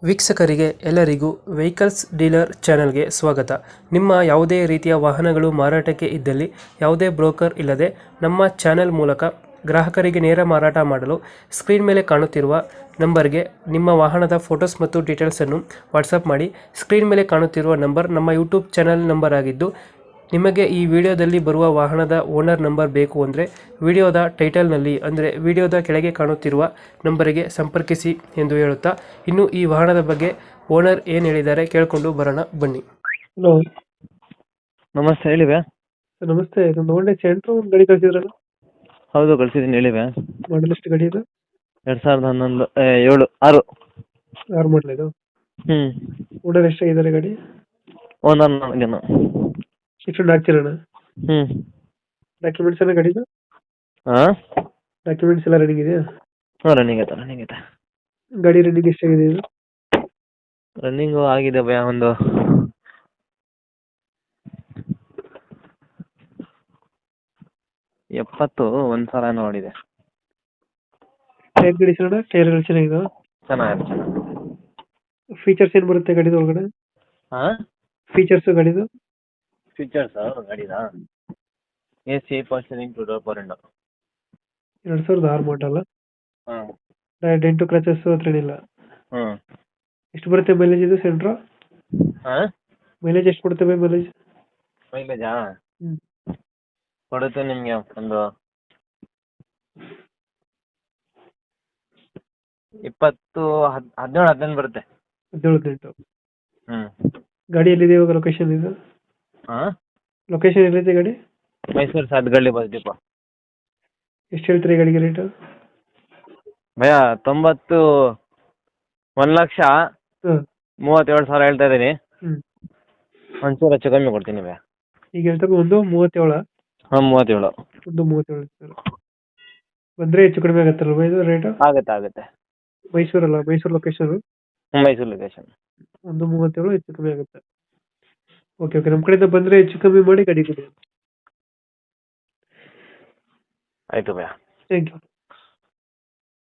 ವೀಕ್ಷಕರಿಗೆ ಎಲ್ಲರಿಗೂ vehicles dealer ಚಾನೆಲ್ಗೆ ಸ್ವಾಗತ. ನಿಮ್ಮ ಯಾವುದೇ ರೀತಿಯ ವಾಹನಗಳು ಮಾರಾಟಕ್ಕೆ ಇದ್ದಲ್ಲಿ ಯಾವುದೇ ಬ್ರೋಕರ್ ಇಲ್ಲದೆ ನಮ್ಮ ಚಾನೆಲ್ ಮೂಲಕ ಗ್ರಾಹಕರಿಗೆ ನೇರ ಮಾರಾಟ ಮಾಡಲು ಸ್ಕ್ರೀನ್ ಮೇಲೆ ಕಾಣುತ್ತಿರುವ ನಂಬರ್ಗೆ ನಿಮ್ಮ ವಾಹನದ ಫೋಟೋಸ್ ಮತ್ತು ಡೀಟೇಲ್ಸನ್ನು ವಾಟ್ಸಪ್ ಮಾಡಿ. ಸ್ಕ್ರೀನ್ ಮೇಲೆ ಕಾಣುತ್ತಿರುವ ನಂಬರ್ ನಮ್ಮ ಯೂಟ್ಯೂಬ್ ಚಾನೆಲ್ ನಂಬರ್ ಆಗಿದ್ದು, ನಿಮಗೆ ಈ ವಿಡಿಯೋದಲ್ಲಿ ಬರುವ ವಾಹನದ ಓನರ್ ನಂಬರ್ ಬೇಕು ಅಂದರೆ ವಿಡಿಯೋದ ಟೈಟಲ್ನಲ್ಲಿ ಅಂದರೆ ವಿಡಿಯೋದ ಕೆಳಗೆ ಕಾಣುತ್ತಿರುವ ನಂಬರಿಗೆ ಸಂಪರ್ಕಿಸಿ ಎಂದು ಹೇಳುತ್ತಾ, ಇನ್ನು ಈ ವಾಹನದ ಬಗ್ಗೆ ಓನರ್ ಏನು ಹೇಳಿದ್ದಾರೆ ಕೇಳಿಕೊಂಡು ಬರೋಣ ಬನ್ನಿ. ಹಲೋ, ನಮಸ್ತೆ, ಹೇಳಿವೆ. ನಮಸ್ತೆ. ಇದೊಂದು ಒಳ್ಳೆ ಸೆಂಟ್ರ್ ಒಂದು ಗಾಡಿ ಕಳಿಸಿದ್ರಲ್ಲ? ಹೌದು, ಕಳಿಸಿದ್ದೀನಿ, ಹೇಳಿವೆ. ಮಾಡಲ್ ಎಷ್ಟು ಗಾಡಿ ಇದು? 2011 6 6 ಮಾಡಲ್ ಇದು. ಹ್ಞೂ. ಓನರ್ ಎಷ್ಟಾಗಿದ್ದಾರೆ ಗಾಡಿ? ಓನರ್ ನನಗೇನು. ಎಷ್ಟು ಹಾಕ್ತಿರೋಣ? ಹ್ಞೂ. ಡಾಕ್ಯುಮೆಂಟ್ಸ್ ಎಲ್ಲ ಗಾಡಿದು? ಹಾಂ, ಡಾಕ್ಯುಮೆಂಟ್ಸ್ ಎಲ್ಲ ರನ್ನಿಂಗ್ ಇದೆಯಾ? ಹಾಂ, ರನ್ನಿಂಗ್ ಐತೆ. ಗಾಡಿ ರನ್ನಿಂಗ್ ಎಷ್ಟಾಗಿದೆ ಇದು? ರನ್ನಿಂಗು ಆಗಿದೆ ಭಯ, ಒಂದು 71,000 ನೋಡಿದೆ. ಟೈರ್ ಗಾಡಿ ಸಣ್ಣ ಟೈರ್ ಎಲ್ಲ ಚೆನ್ನಾಗಿದೆ? ಚೆನ್ನಾಗಿದೆ. ಫೀಚರ್ಸ್ ಏನು ಬರುತ್ತೆ ಗಾಡಿದು ಒಳಗಡೆ? ಹಾಂ, ಫೀಚರ್ಸ್ ಗಾಡಿದು? ಫೀಚರ್ಸಾ ಗಾಡಿದಾ? AC, power steering, 2 door power window. 2006 ಮಾಡಲ್ಲ? ಹಾಂ. ಡೆಂಟು ಕ್ರಚಸ್ ಹತ್ರ ಏನಿಲ್ಲ? ಹ್ಞೂ. ಎಷ್ಟು ಬರುತ್ತೆ ಮೈಲೇಜ್ ಇದು ಸೆಂಟ್ರಾ? ಹಾಂ, ಮೈಲೇಜ್ ಎಷ್ಟು ಕೊಡ್ತೇವೆ ಮೈಲೇಜ್? ಮೈಲೇಜಾ ಹ್ಞೂ ಕೊಡುತ್ತೆ ನಿಮಗೆ ಒಂದು 17-18 ಬರುತ್ತೆ. 17-18. ಹ್ಞೂ. ಗಾಡಿ ಎಲ್ಲಿದೆ ಇವಾಗ ಲೊಕೇಶನ್ ಇದು? ಹಾಂ, ಲೊಕೇಶನ್ ಎಲ್ಲಿದೆ ಗಾಡಿ? Mysuru Sathagalli bus depot. ಎಷ್ಟು ಹೇಳ್ತೀರಿ ಗಾಡಿಗೆ ರೇಟು? ಭಯ 1,37,000 ಹೇಳ್ತಾ ಇದ್ದೀನಿ. ಹ್ಞೂ. ಒಂಚೂರು ಹೆಚ್ಚು ಕಮ್ಮಿ ಕೊಡ್ತೀನಿ ಭಯ. ಈಗ ಹೇಳ್ತಕ್ಕ ಒಂದು 37? ಹಾಂ, 37. ಒಂದು 37 ಬಂದರೆ ಹೆಚ್ಚು ಕಡಿಮೆ ಆಗುತ್ತಲ್ವ ಇದು ರೇಟು? ಆಗುತ್ತೆ. ಮೈಸೂರಲ್ಲ, ಮೈಸೂರು ಲೊಕೇಶನ್? ಮೈಸೂರು ಲೊಕೇಶನ್. ಒಂದು 37 ಹೆಚ್ಚು ಕಮ್ಮಿ ಆಗುತ್ತೆ. ಓಕೆ, ನಮ್ಮ ಕಡೆಯಿಂದ ಬಂದರೆ ಹೆಚ್ಚು ಕಮ್ಮಿ ಮಾಡಿ ಗಾಡಿ ಕೊಡಿ. ಆಯಿತು ಭಯ. Thank you.